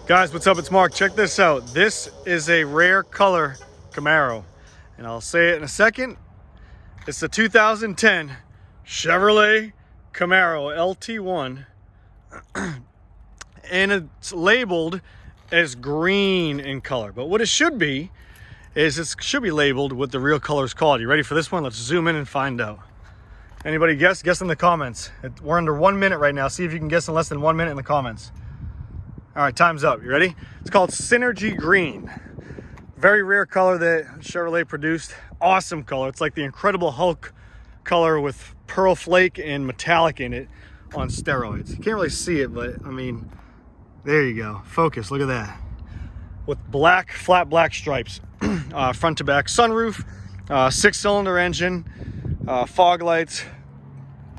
Guys, what's up? It's Mark. Check this out. This is a rare color Camaro, and I'll say it in a second. It's the 2010 Chevrolet Camaro LT1, and it's labeled as green in color. But what it should be is it should be labeled what the real color is called. You ready for this one? Let's zoom in and find out. Anybody guess? Guess in the comments. We're under 1 minute right now. See if you can guess in less than 1 minute in the comments. All right, time's up. You ready? It's called Synergy Green. Very rare color that Chevrolet produced. Awesome color. It's like the Incredible Hulk color with pearl flake and metallic in it on steroids. You can't really see it, but I mean, there you go. Focus, look at that. With black, flat black stripes. Front to back sunroof, 6-cylinder engine, fog lights,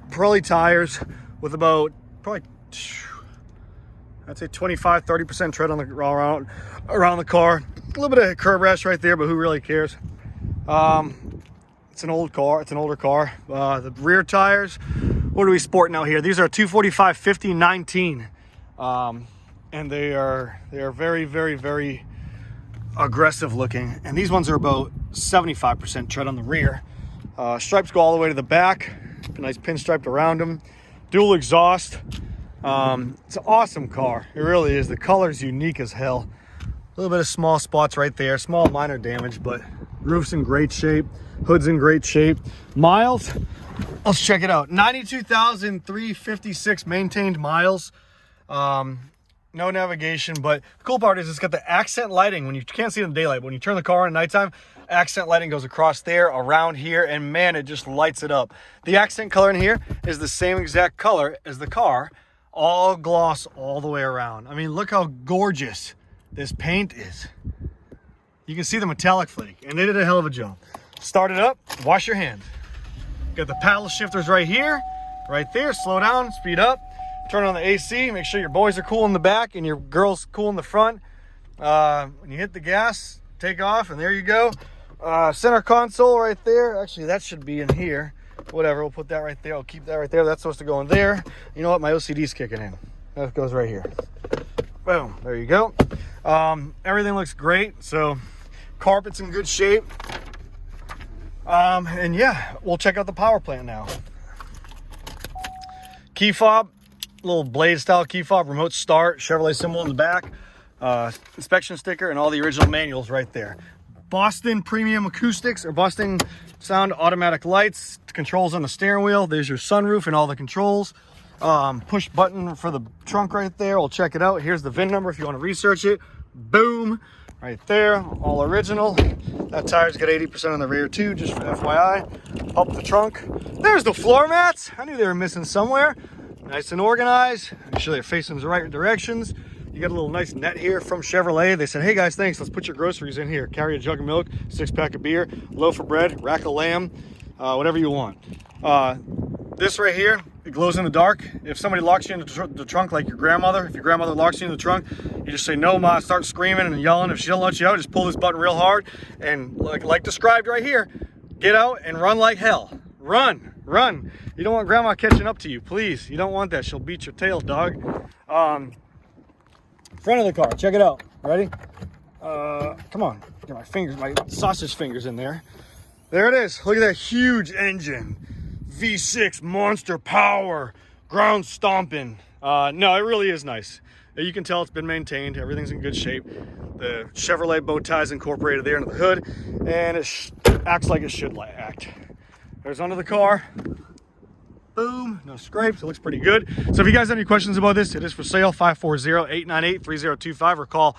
pearly tires with about probably, I'd say 25-30% tread on the around the car. A little bit of curb rash right there, but who really cares? It's an old car. It's an older car. The rear tires, what are we sporting out here? These are 245/50/19, and they are very, very, very aggressive looking. And these ones are about 75% tread on the rear. Stripes go all the way to the back. A nice pinstripe around them. Dual exhaust. It's an awesome car. It really is. The color's unique as hell. A little bit of small spots right there. Small minor damage, but roof's in great shape. Hood's in great shape. Miles, let's check it out. 92,356 maintained miles. No navigation, but the cool part is it's got the accent lighting. When you can't see it in the daylight, when you turn the car on at nighttime, accent lighting goes across there, around here, and man, it just lights it up. The accent color in here is the same exact color as the car, all gloss all the way around. I mean, look how gorgeous this paint is. You can see the metallic flake, and they did a hell of a job. Start it up, wash your hands. Got the paddle shifters right here, right there. Slow down, speed up. Turn on the AC, make sure your boys are cool in the back and your girls cool in the front. When you hit the gas, take off, and there you go. Center console right there. Actually, that should be in here. Whatever, we'll put that right there. I'll keep that right there. That's supposed to go in there. You know what? My OCD's kicking in. That goes right here. Boom, there you go. Everything looks great. So, carpet's in good shape. And yeah, we'll check out the power plant now. Key fob. Little blade style key fob, remote start, Chevrolet symbol in the back, inspection sticker, and all the original manuals right there. Boston premium acoustics, or Boston sound automatic lights, controls on the steering wheel. There's your sunroof and all the controls. Push button for the trunk right there. We'll check it out. Here's the VIN number if you want to research it. Boom, right there, all original. That tire's got 80% on the rear too, just for FYI. Up the trunk. There's the floor mats. I knew they were missing somewhere. Nice and organized. Make sure they're facing the right directions. You got a little nice net here from Chevrolet. They said, hey guys, thanks. Let's put your groceries in here. Carry a jug of milk, 6-pack of beer, loaf of bread, rack of lamb, whatever you want. This right here, it glows in the dark. If somebody locks you in the trunk, like your grandmother, if your grandmother locks you in the trunk, you just say, no, Ma, start screaming and yelling. If she don't let you out, just pull this button real hard. And like described right here, get out and run like hell. Run. You don't want grandma catching up to you, please. You don't want that. She'll beat your tail, dog. Front of the car, check it out. Ready? Come on, get my fingers, my sausage fingers in there. There it is. Look at that huge engine. V6 monster power, ground stomping. No, it really is nice. You can tell it's been maintained. Everything's in good shape. The Chevrolet bow ties incorporated there into the hood, and it acts like it should act. There's under the car. Boom, no scrapes. It looks pretty good. So if you guys have any questions about this, it is for sale. 540-898-3025 or call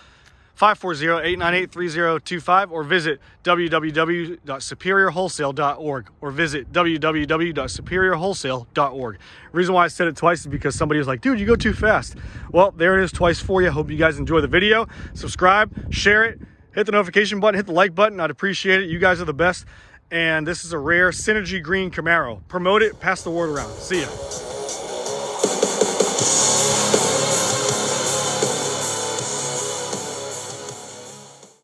540-898-3025 or visit www.superiorwholesale.org. Reason why I said it twice is because somebody was like, dude, you go too fast. Well, there it is twice for you. Hope you guys enjoy the video. Subscribe, share it, hit the notification button, hit the like button. I'd appreciate it. You guys are the best. And this is a rare Synergy Green Camaro. Promote it, pass the word around. See ya.